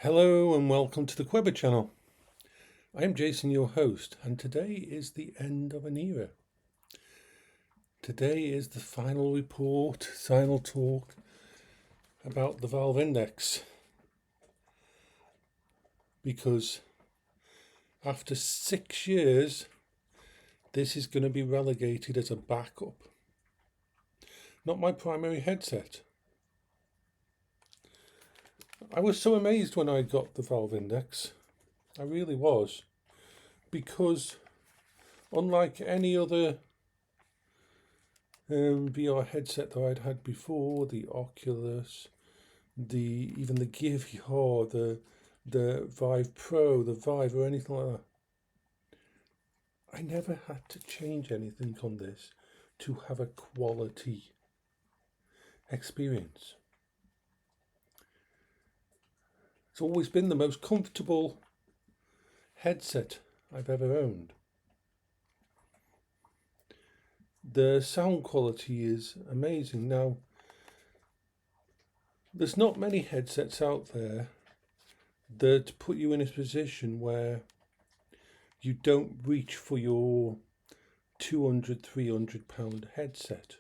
Hello and welcome to the Quebber channel. I am Jason, your host, and today is the end of an era. Today is the final report, final talk about the valve index. Because after 6 years, this is going to be relegated as a backup. Not my primary headset. I was so amazed when I got the valve index. I really was. Because unlike any other VR headset that I'd had before, the Oculus, even the Gear VR, the Vive Pro, the Vive or anything like that, I never had to change anything on this to have a quality experience. It's always been the most comfortable headset I've ever owned. The sound quality is amazing. Now, there's not many headsets out there that put you in a position where you don't reach for your £200, £300 headset.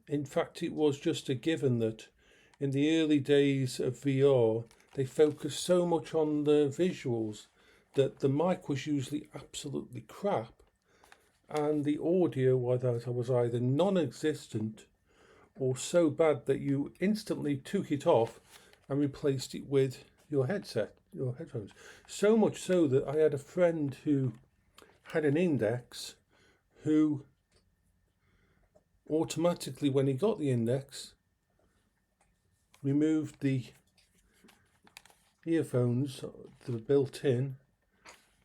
In fact, it was just a given that in the early days of VR, they focused so much on the visuals that the mic was usually absolutely crap and the audio was either non-existent or so bad that you instantly took it off and replaced it with your headphones. So much so that I had a friend who had an index who automatically, when he got the index, removed the earphones that were built in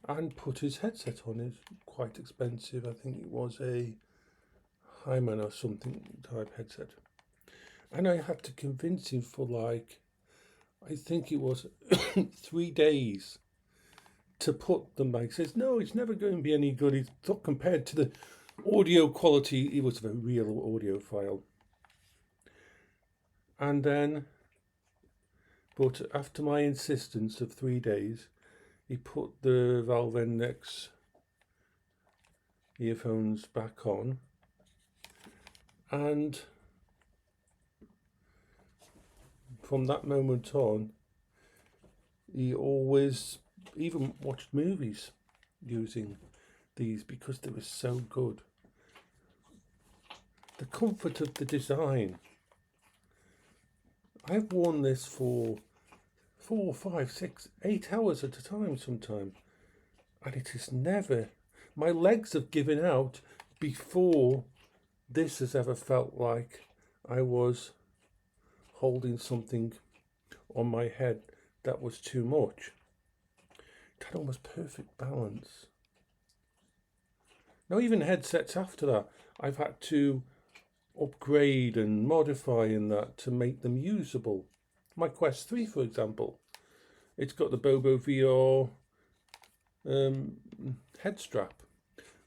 and put his headset on. It's quite expensive. I think it was a Hyman or something type headset. And I had to convince him for I think it was 3 days to put the mic. He says, no, it's never going to be any good. It's not compared to the audio quality. It was a real audiophile. And then, but after my insistence of 3 days, he put the Valve Index earphones back on, and from that moment on, he always even watched movies using these because they were so good. The comfort of the design. I've worn this for 4, 5, 6, 8 hours at a time sometimes, and it is never, my legs have given out before this has ever felt like I was holding something on my head that was too much. It had almost perfect balance. Now even headsets after that, I've had to upgrade and modify in that to make them usable. My Quest 3, for example, it's got the Bobo VR head strap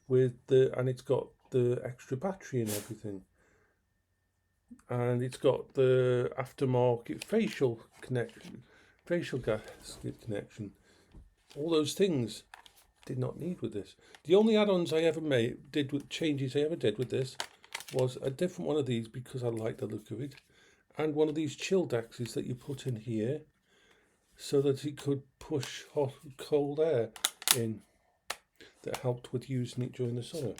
and it's got the extra battery and everything, and it's got the aftermarket facial gasket connection. All those things did not need with this. The only add-ons I ever changes I ever did with this was a different one of these because I like the look of it, and one of these chill axes that you put in here so that it could push hot and cold air in, that helped with using it during the summer.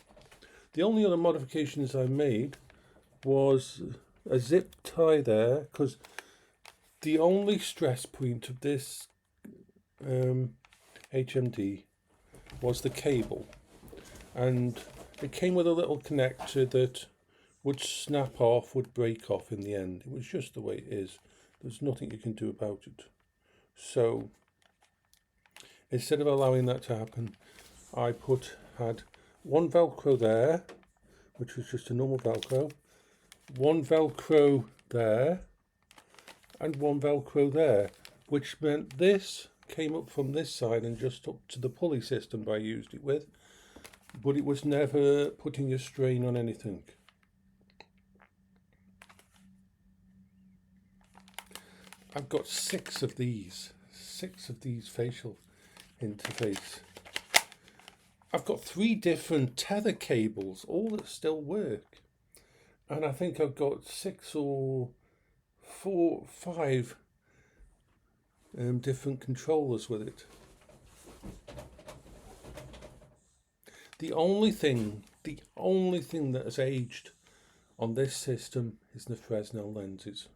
The only other modifications I made was a zip tie there, because the only stress point of this HMD was the cable, and it came with a little connector that would snap off, would break off in the end. It was just the way it is. There's nothing you can do about it. So instead of allowing that to happen, I had one Velcro there, which was just a normal Velcro, one Velcro there, and one Velcro there, which meant this came up from this side and just up to the pulley system I used it with, but it was never putting a strain on anything. I've got six of these facial interface. I've got 3 different tether cables, all that still work. And I think I've got 6 or 5 different controllers with it. The only thing that has aged on this system is the Fresnel lenses.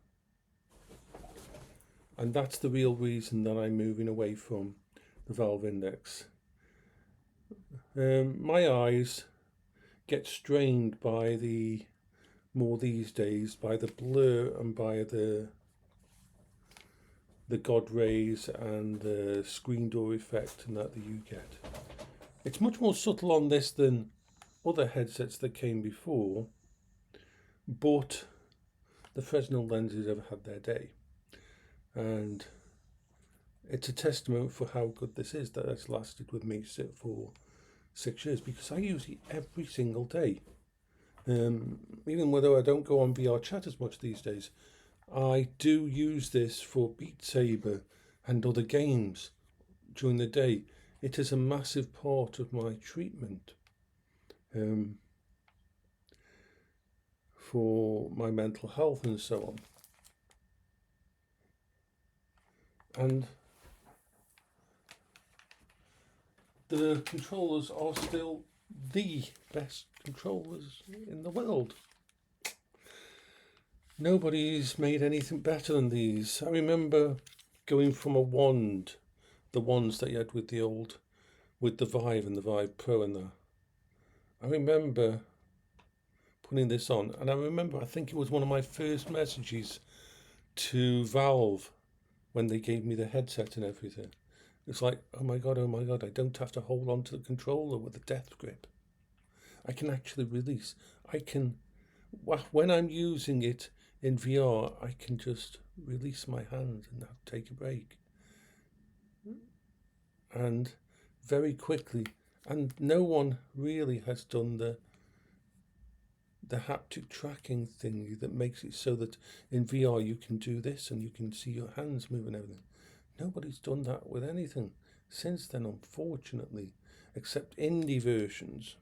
And that's the real reason that I'm moving away from the Valve Index. My eyes get strained by more these days by the blur and by the God rays and the screen door effect and that you get. It's much more subtle on this than other headsets that came before, but the Fresnel lenses have had their day, and it's a testament for how good this is that it's lasted with me for 6 years, because I use it every single day. Even though I don't go on VRchat as much these days, I do use this for Beat Saber and other games during the day. It is a massive part of my treatment for my mental health and so on. And the controllers are still the best controllers in the world. Nobody's made anything better than these. I remember going from a wand, the ones that you had with the Vive and the Vive Pro and that. I remember putting this on, and I think it was one of my first messages to Valve when they gave me the headset and everything. It's like, oh my god, I don't have to hold on to the controller with a death grip. I can actually release. When I'm using it in VR, I can just release my hand and take a break. And very quickly, and no one really has done the haptic tracking thing that makes it so that in VR you can do this and you can see your hands move and everything. Nobody's done that with anything since then, unfortunately, except indie versions.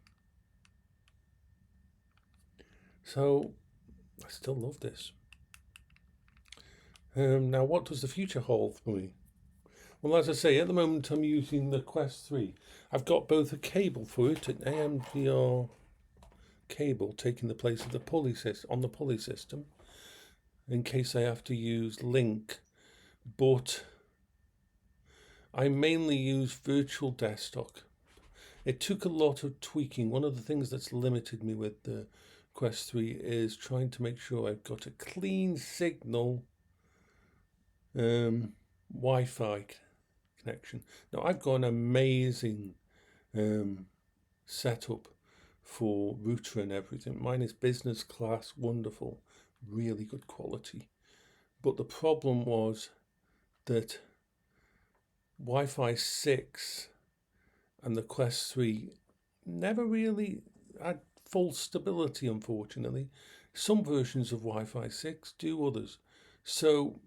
So I still love this. Now, what does the future hold for me? Well, as I say, at the moment I'm using the Quest 3. I've got both a cable for it, an AMPR cable taking the place of the pulley system, in case I have to use Link, but I mainly use virtual desktop. It took a lot of tweaking. One of the things that's limited me with the Quest 3 is trying to make sure I've got a clean signal Wi-Fi connection. Now, I've got an amazing setup for router and everything. Mine is business class, wonderful, really good quality. But the problem was that Wi-Fi 6 and the Quest 3 never really had full stability, unfortunately. Some versions of Wi-Fi 6 do, others. So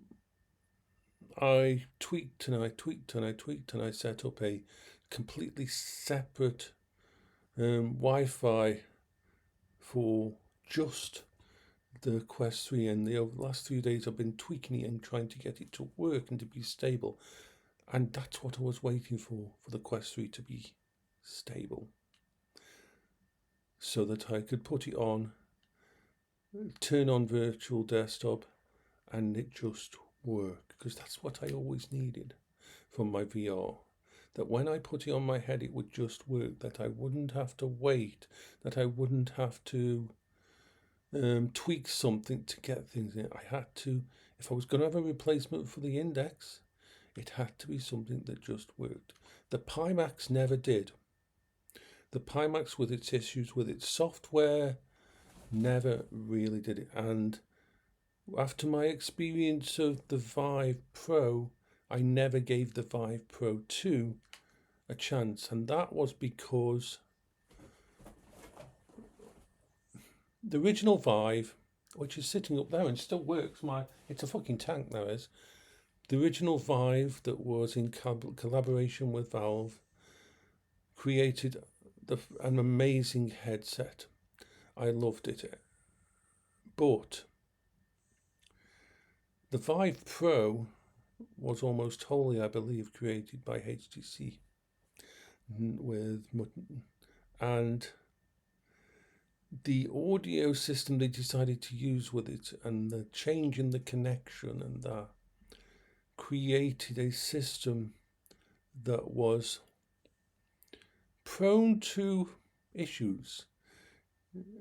I tweaked and I set up a completely separate Wi-Fi for just the Quest 3, and the last 3 days I've been tweaking it and trying to get it to work and to be stable, and that's what I was waiting for the Quest 3 to be stable, so that I could put it on, turn on virtual desktop, and it just work, because that's what I always needed from my VR. That when I put it on my head, it would just work, that I wouldn't have to wait, that I wouldn't have to tweak something to get things in. I had to, if I was going to have a replacement for the Index, it had to be something that just worked. The Pimax never did. The Pimax, with its issues with its software, never really did it. And after my experience of the Vive Pro, I never gave the Vive Pro 2 a chance, and that was because the original Vive, which is sitting up there and still works, it's a fucking tank now, is. The original Vive that was in collaboration with Valve created an amazing headset. I loved it. But the Vive Pro was almost wholly, I believe, created by HTC and the audio system they decided to use with it and the change in the connection and that created a system that was prone to issues.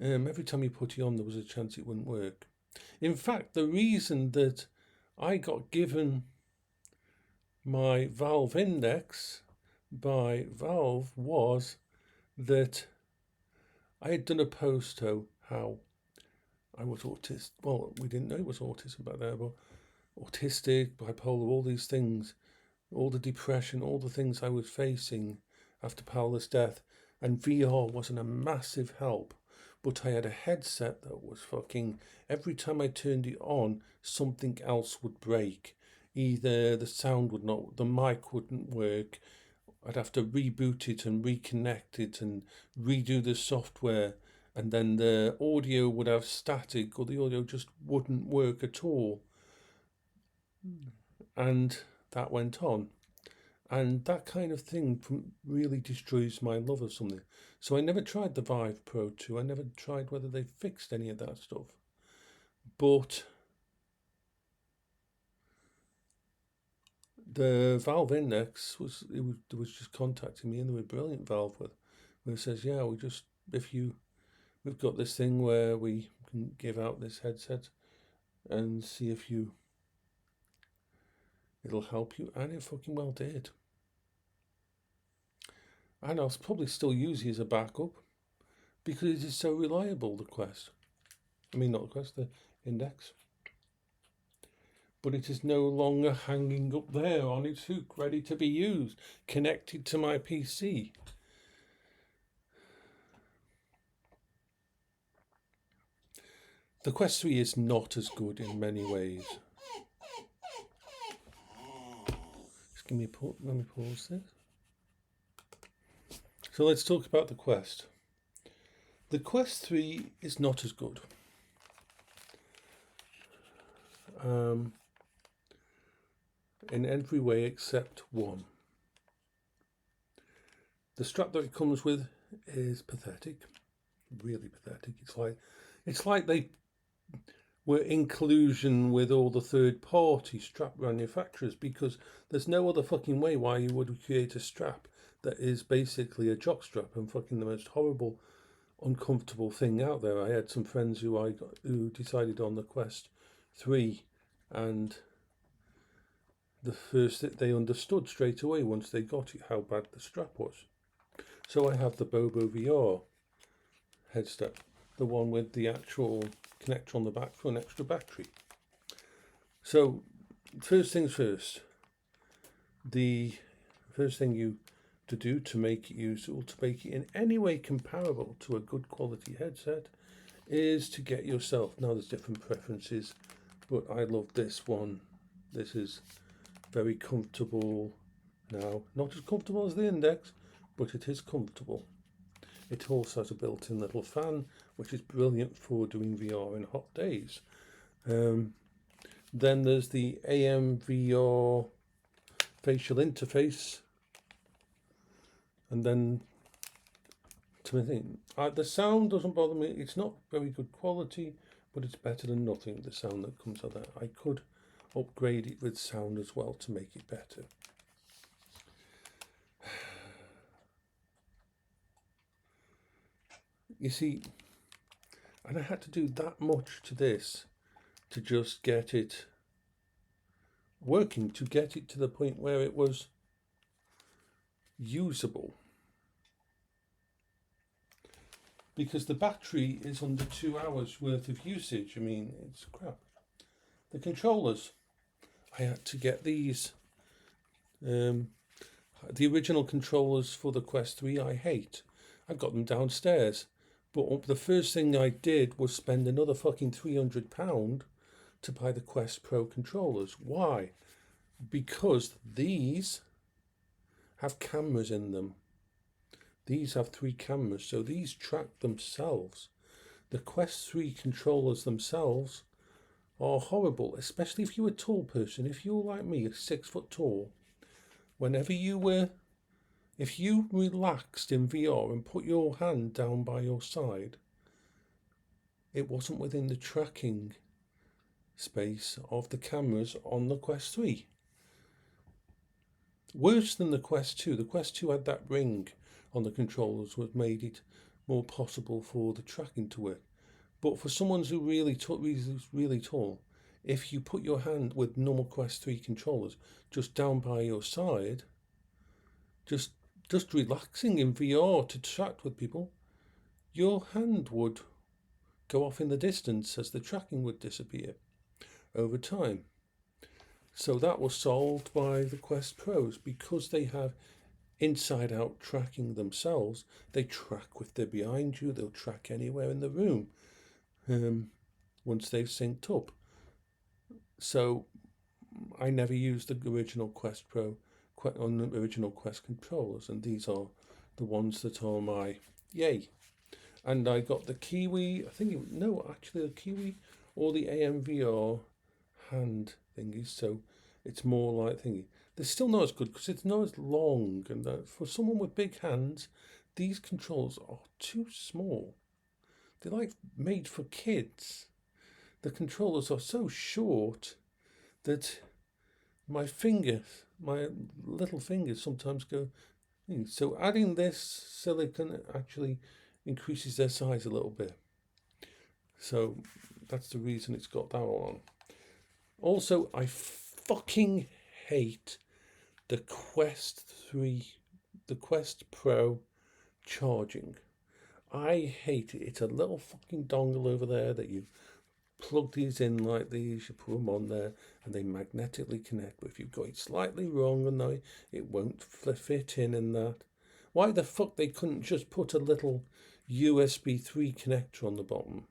Every time you put it on, there was a chance it wouldn't work. In fact, the reason that I got given my Valve Index by Valve was that I had done a post how I was autistic. Well, we didn't know it was autism back there, but autistic, bipolar, all these things, all the depression, all the things I was facing after Paola's death. And VR wasn't a massive help. But I had a headset that was fucking, every time I turned it on, something else would break. Either the sound would not, the mic wouldn't work. I'd have to reboot it and reconnect it and redo the software. And then the audio would have static or the audio just wouldn't work at all. And that went on. And that kind of thing really destroys my love of something. So I never tried the Vive Pro 2. I never tried whether they fixed any of that stuff. But the Valve Index was just contacting me, and they were brilliant, Valve, where it says, yeah, we've got this thing where we can give out this headset and see if it'll help you, and it fucking well did. And I'll probably still use it as a backup because it is so reliable, the Quest. I mean, not the Quest, the Index. But it is no longer hanging up there on its hook, ready to be used, connected to my PC. The Quest 3 is not as good in many ways. Just let me pause this. So let's talk about the Quest. The Quest 3 is not as good. In every way except one. The strap that it comes with is pathetic. Really pathetic. It's like they were in collusion with all the third-party strap manufacturers, because there's no other fucking way why you would create a strap that is basically a jock strap and fucking the most horrible, uncomfortable thing out there. I had some friends who decided on the Quest 3, and the first that they understood straight away once they got it how bad the strap was. So I have the Bobo VR headset, the one with the actual connector on the back for an extra battery. So first things first, the first thing you to do to make it usable, to make it in any way comparable to a good quality headset, is to get yourself, now there's different preferences, but I love this one. This is very comfortable now, not as comfortable as the Index, but it is comfortable. It also has a built-in little fan, which is brilliant for doing VR in hot days. Then there's the AMVR facial interface. And then, to me, the sound doesn't bother me. It's not very good quality, but it's better than nothing, the sound that comes out of that. I could upgrade it with sound as well to make it better. You see, and I had to do that much to this to just get it working, to get it to the point where it was usable. Because the battery is under 2 hours worth of usage. I mean, it's crap. The controllers, I had to get these. The original controllers for the Quest 3 I hate. I've got them downstairs. But the first thing I did was spend another fucking £300 to buy the Quest Pro controllers. Why? because these have cameras in them. These have 3 cameras, so these track themselves. The Quest 3 controllers themselves are horrible, especially if you're a tall person. If you're like me, 6 foot tall, if you relaxed in VR and put your hand down by your side, it wasn't within the tracking space of the cameras on the Quest 3. Worse than the Quest 2. The Quest 2 had that ring on the controllers, which made it more possible for the tracking to work. But for someone who's really tall, if you put your hand with normal Quest 3 controllers just down by your side, just relaxing in VR to chat with people, your hand would go off in the distance as the tracking would disappear over time. So that was solved by the Quest Pros. Because they have inside-out tracking themselves, they track if they're behind you, they'll track anywhere in the room once they've synced up. So I never used the original Quest Pro on the original Quest controllers, and these are the ones that are my yay. And I got the Kiwi, the Kiwi or the AMVR hand thingies, so it's more like thingy. They're still not as good because it's not as long, and for someone with big hands, these controls are too small. They're like made for kids. The controllers are so short that my little fingers sometimes go. So adding this silicone actually increases their size a little bit. So that's the reason it's got that on. Also, I fucking hate the Quest Pro charging. I hate it. It's a little fucking dongle over there that you plug these in like these, you put them on there and they magnetically connect. But if you go it slightly wrong and it won't fit in that. Why the fuck they couldn't just put a little USB 3 connector on the bottom,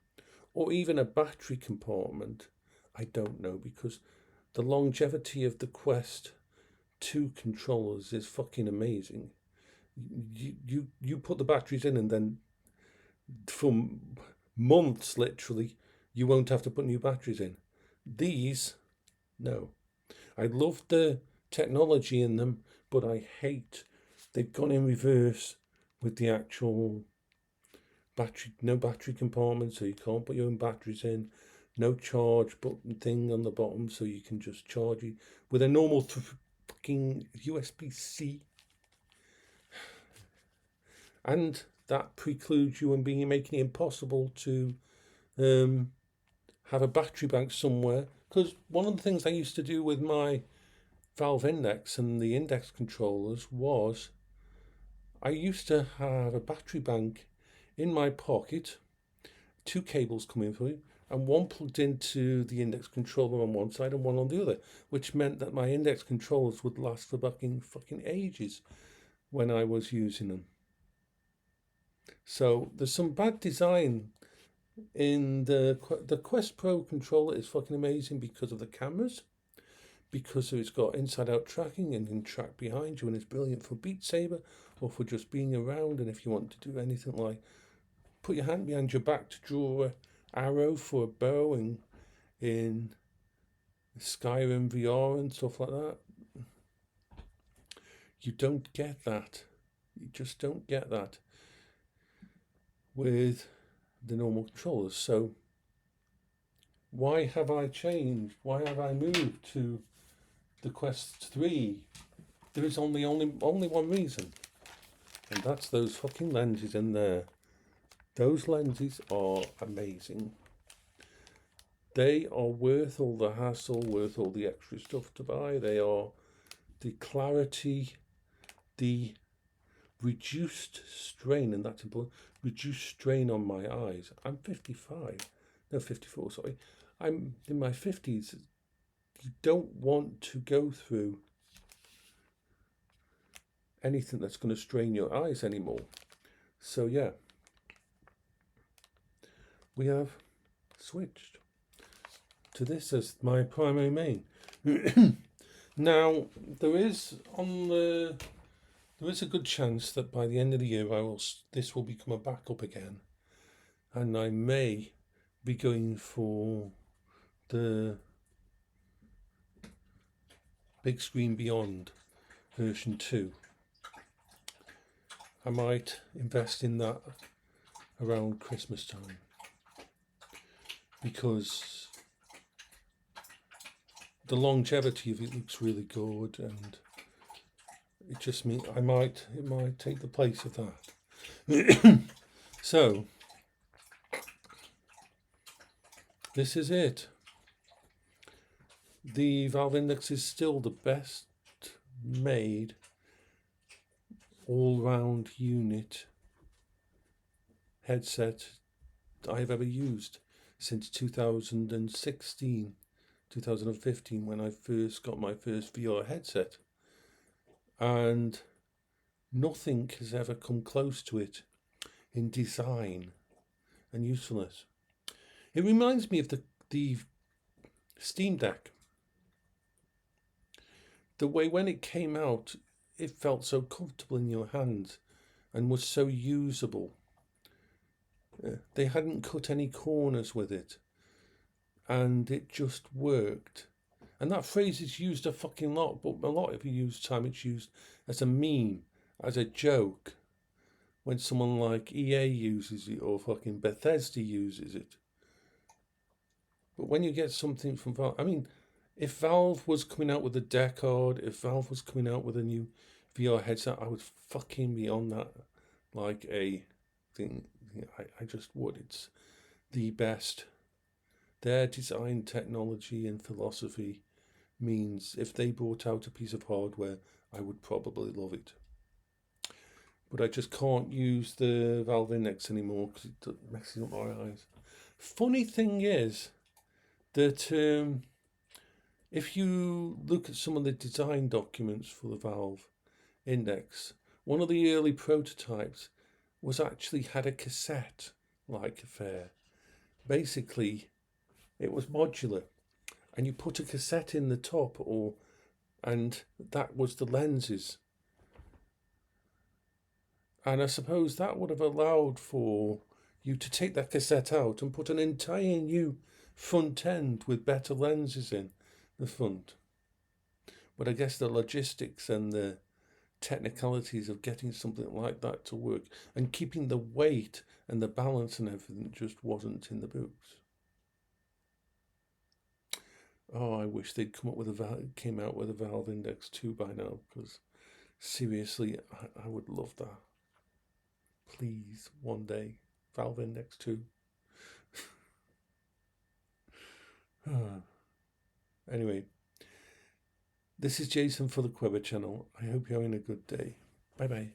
or even a battery compartment? I don't know, because the longevity of the Quest 2 controllers is fucking amazing. You put the batteries in and then for months literally you won't have to put new batteries in. These, no. I love the technology in them, but I hate they've gone in reverse with the actual battery, no battery compartment, so you can't put your own batteries in, no charge button thing on the bottom, so you can just charge it with a normal fucking USB-C. And that precludes you and making it impossible to have a battery bank somewhere. Because one of the things I used to do with my Valve Index and the Index controllers was I used to have a battery bank in my pocket, 2 cables coming through, and one plugged into the Index controller on one side and one on the other, which meant that my Index controllers would last for fucking ages when I was using them. So there's some bad design in the Quest Pro controller. Is fucking amazing because of the cameras, because it's got inside-out tracking and can track behind you, and it's brilliant for Beat Saber or for just being around. And if you want to do anything like put your hand behind your back to draw an arrow for a bow and in Skyrim VR and stuff like that, you don't get that. You just don't get that with the normal controllers. So why have I changed? Why have I moved to the Quest 3? There is only one reason, and that's those fucking lenses in there. Those lenses are amazing. They are worth all the hassle, worth all the extra stuff to buy. They are the clarity, the reduced strain, and that's important, reduced strain on my eyes. I'm 54, sorry. I'm in my 50s. You don't want to go through anything that's going to strain your eyes anymore. So yeah, we have switched to this as my primary main. Now there is a good chance that by the end of the year this will become a backup again, and I may be going for the Big Screen Beyond version 2. I might invest in that around Christmas time, because the longevity of it looks really good, and it just means it might take the place of that. So this is it. The Valve Index is still the best made all-round unit headset I've ever used since 2015, when I first got my first VR headset, and nothing has ever come close to it in design and usefulness. It reminds me of the Steam Deck. The way when it came out, it felt so comfortable in your hands and was so usable. They hadn't cut any corners with it, and it just worked. And that phrase is used a fucking lot, but a lot of the time it's used as a meme, as a joke, when someone like EA uses it or fucking Bethesda uses it. But when you get something from Valve, I mean, if Valve was coming out with a Decard, if Valve was coming out with a new VR headset, I would fucking be on that like a thing. I just would. It's the best. Their design, technology, and philosophy means if they brought out a piece of hardware, I would probably love it. But I just can't use the Valve Index anymore because it messes up my eyes. Funny thing is that if you look at some of the design documents for the Valve Index, one of the early prototypes was actually had a cassette-like affair. Basically, it was modular, and you put a cassette in the top, and that was the lenses. And I suppose that would have allowed for you to take that cassette out and put an entire new front end with better lenses in the front. But I guess the logistics and the technicalities of getting something like that to work and keeping the weight and the balance and everything just wasn't in the books. Oh, I wish they'd came out with a Valve Index 2 by now, because seriously, I would love that. Please, one day, Valve Index 2. Anyway, this is Jason for the Quiver channel. I hope you're having a good day. Bye bye.